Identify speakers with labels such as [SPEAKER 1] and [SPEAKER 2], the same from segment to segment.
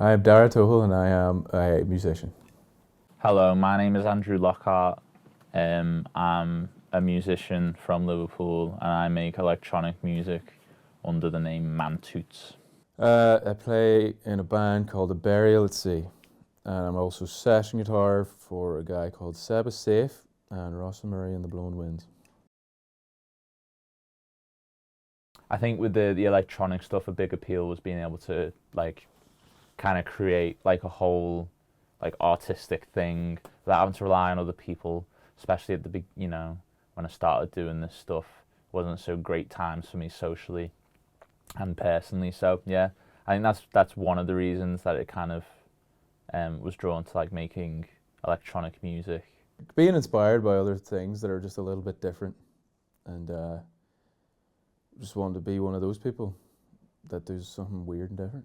[SPEAKER 1] I am Dara Tohol and I am a musician.
[SPEAKER 2] Hello, my name is Andrew Lockhart. I'm a musician from Liverpool and I make electronic music under the name Mantoots.
[SPEAKER 1] I play in a band called The Burial at Sea, and I'm also session guitar for a guy called Seba Safe and Ross and Murray and the Blown Winds.
[SPEAKER 2] I think with the electronic stuff, a big appeal was being able to kind of create like a whole like artistic thing without having to rely on other people, especially at the big, when I started doing this stuff, it wasn't so great times for me socially and personally. So yeah, I think that's one of the reasons that it kind of was drawn to like making electronic music.
[SPEAKER 1] Being inspired by other things that are just a little bit different, and just wanted to be one of those people that do something weird and different.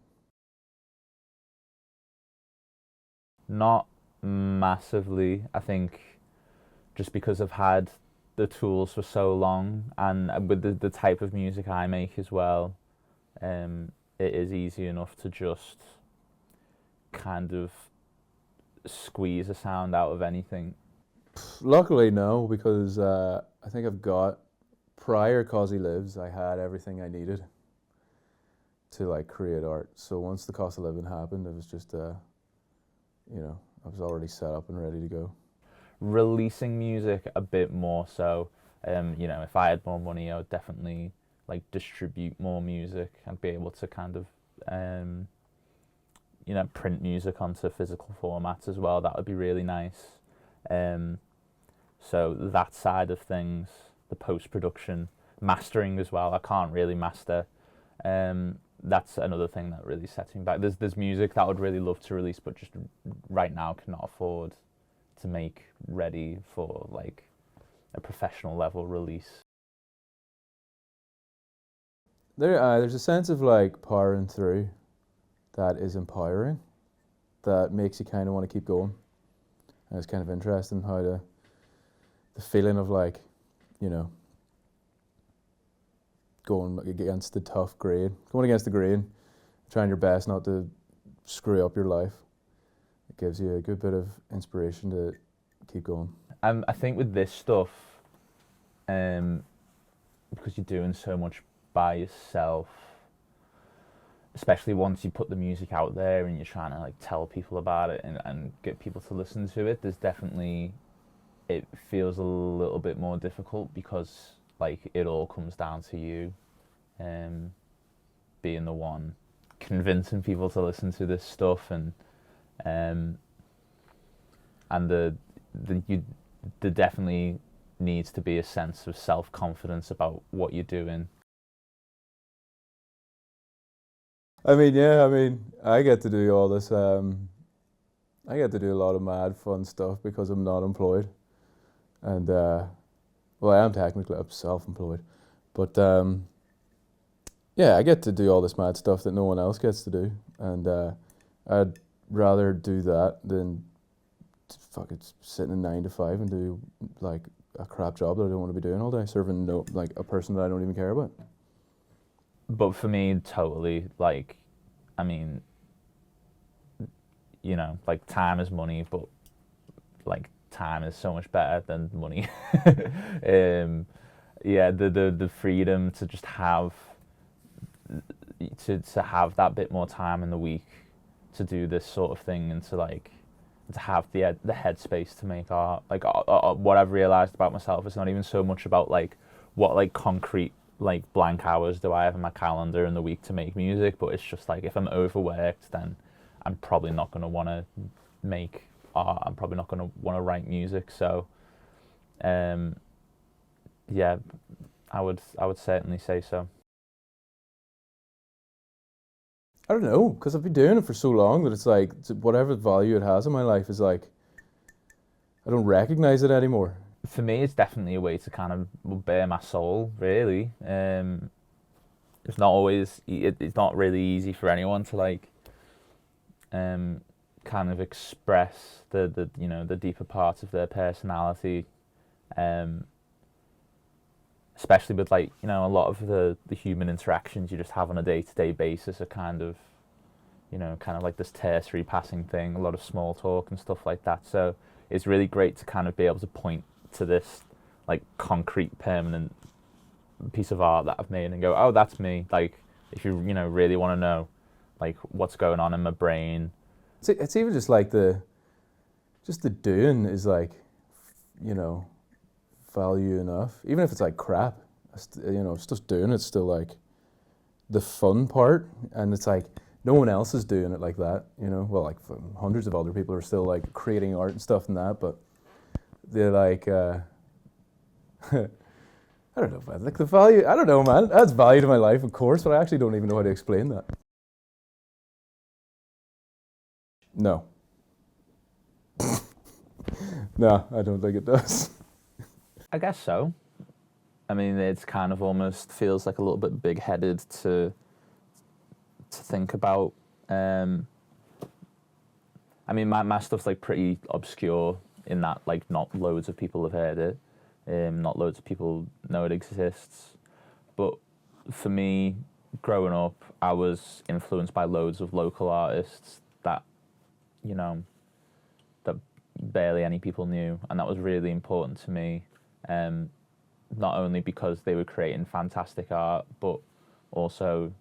[SPEAKER 2] Not massively, I think, just because I've had the tools for so long, and with the type of music I make as well, it is easy enough to just kind of squeeze a sound out of anything.
[SPEAKER 1] Luckily, no, because I think I've got, prior Cause He Lives, I had everything I needed to like create art. So once the cost of living happened, it was just, I was already set up and ready to go.
[SPEAKER 2] Releasing music a bit more so. If I had more money, I would definitely like distribute more music and be able to kind of, print music onto physical formats as well. That would be really nice. So that side of things, the post-production, mastering as well. I can't really master. That's another thing that really sets me back. There's music that I would really love to release, but just right now cannot afford to make ready for like a professional level release.
[SPEAKER 1] There's a sense of like powering through that is empowering, that makes you kind of want to keep going. And it's kind of interesting how the feeling of like, you know, going against the tough grain, going against the grain, trying your best not to screw up your life. It gives you a good bit of inspiration to keep going.
[SPEAKER 2] I think with this stuff, because you're doing so much by yourself, especially once you put the music out there and you're trying to like tell people about it and get people to listen to it, there's definitely, it feels a little bit more difficult because like it all comes down to you being the one convincing people to listen to this stuff, and there definitely needs to be a sense of self-confidence about what you're doing.
[SPEAKER 1] I get to do all this. I get to do a lot of mad fun stuff because I'm not employed, and well, I am technically I'm self-employed, but yeah, I get to do all this mad stuff that no one else gets to do, and I'd rather do that than fucking sit in a 9 to 5 and do like a crap job that I don't want to be doing all day, serving like a person that I don't even care about.
[SPEAKER 2] But for me, totally, like, I mean, like time is money, but like time is so much better than money. Yeah, the freedom to just have to have that bit more time in the week to do this sort of thing, and to have the headspace to make art. Like what I've realized about myself is not even so much about like what like concrete like blank hours do I have in my calendar in the week to make music, but it's just like if I'm overworked, then I'm probably not going to want to make art. I'm probably not going to want to write music. So yeah, I would certainly say so.
[SPEAKER 1] I don't know, because I've been doing it for so long that it's like whatever value it has in my life is like I don't recognize it anymore.
[SPEAKER 2] For me, it's definitely a way to kind of bare my soul, really. It's not always, it's not really easy for anyone to like kind of express the deeper parts of their personality, especially with like a lot of the human interactions you just have on a day-to-day basis are kind of kind of like this tertiary passing thing, a lot of small talk and stuff like that. So it's really great to kind of be able to point to this like concrete, permanent piece of art that I've made and go, oh, that's me. Like, if you really want to know, like, what's going on in my brain.
[SPEAKER 1] It's even just like the doing is like, value enough. Even if it's like crap, it's just doing it's still like the fun part, and it's like no one else is doing it like that. Well, like hundreds of other people are still like creating art and stuff and that, but they're like. I don't know, man. Like the value, I don't know, man. It adds value to my life, of course, but I actually don't even know how to explain that. No. No, I don't think it does.
[SPEAKER 2] I guess so. I mean, it's kind of almost feels like a little bit big-headed to think about. I mean, my stuff's like pretty obscure in that like not loads of people have heard it. Not loads of people know it exists. But for me, growing up, I was influenced by loads of local artists that, that barely any people knew. And that was really important to me. Not only because they were creating fantastic art, but also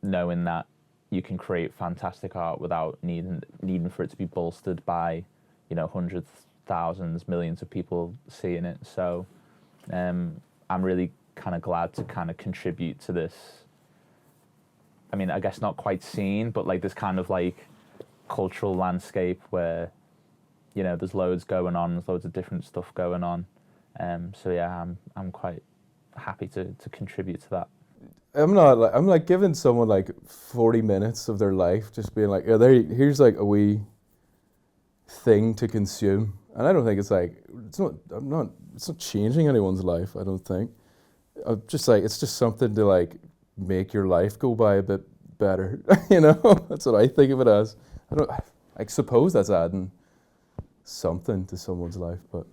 [SPEAKER 2] knowing that you can create fantastic art without needing for it to be bolstered by, hundreds, thousands, millions of people seeing it. So I'm really kind of glad to kind of contribute to this. I mean, I guess not quite scene, but like this kind of like cultural landscape where, there's loads going on, there's loads of different stuff going on. So yeah, I'm quite happy to contribute to that.
[SPEAKER 1] I'm like giving someone like 40 minutes of their life, just being like, here's like a wee thing to consume. And I don't think it's not changing anyone's life, I don't think. I'm just like, it's just something to like make your life go by a bit better. That's what I think of it as. I suppose that's adding something to someone's life, but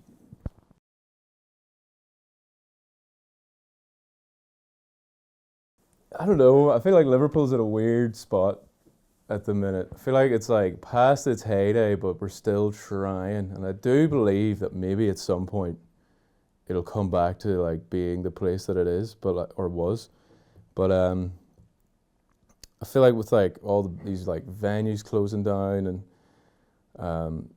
[SPEAKER 1] I don't know. I feel like Liverpool's at a weird spot at the minute. I feel like it's like past its heyday, but we're still trying. And I do believe that maybe at some point it'll come back to like being the place that it is, or was. But I feel like with like all these like venues closing down and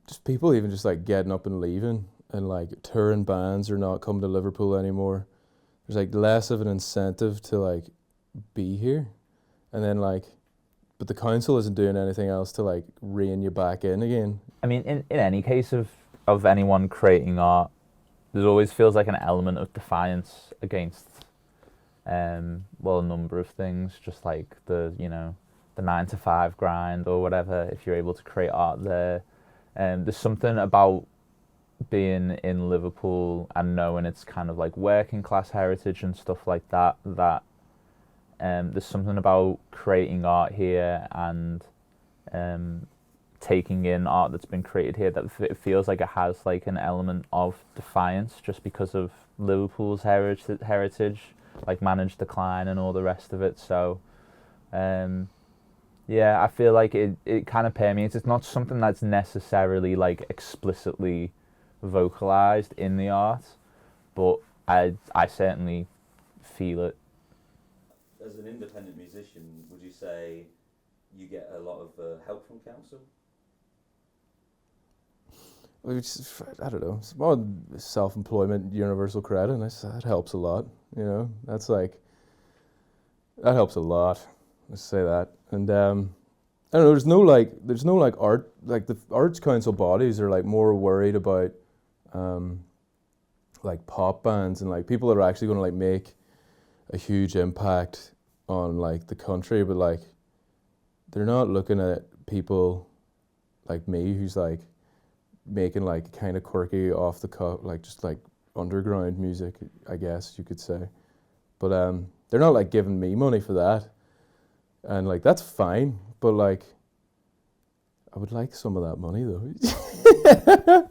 [SPEAKER 1] just people even just like getting up and leaving, and like touring bands are not coming to Liverpool anymore. There's like less of an incentive to like be here, and then like, but the council isn't doing anything else to like rein you back in again.
[SPEAKER 2] I mean, in any case of anyone creating art, there's always feels like an element of defiance against a number of things, just like the 9-to-5 grind or whatever. If you're able to create art there, there's something about being in Liverpool and knowing it's kind of like working class heritage and stuff like that, there's something about creating art here and taking in art that's been created here that it feels like it has like an element of defiance just because of Liverpool's heritage, like managed decline and all the rest of it. So yeah, I feel like it kind of permeates. It's not something that's necessarily like explicitly vocalized in the art, but I certainly feel it.
[SPEAKER 3] As an independent musician, would you say you get a lot of help from council?
[SPEAKER 1] I don't know. It's more self-employment, universal credit, and that helps a lot. That's like, that helps a lot. Let's say that. And I don't know. There's no like art, like the arts council bodies are like more worried about like pop bands and like people that are actually going to like make a huge impact on like the country, but like they're not looking at people like me who's like making like kind of quirky off the cuff, like just like underground music, I guess you could say. But they're not like giving me money for that, and like that's fine, but like I would like some of that money though.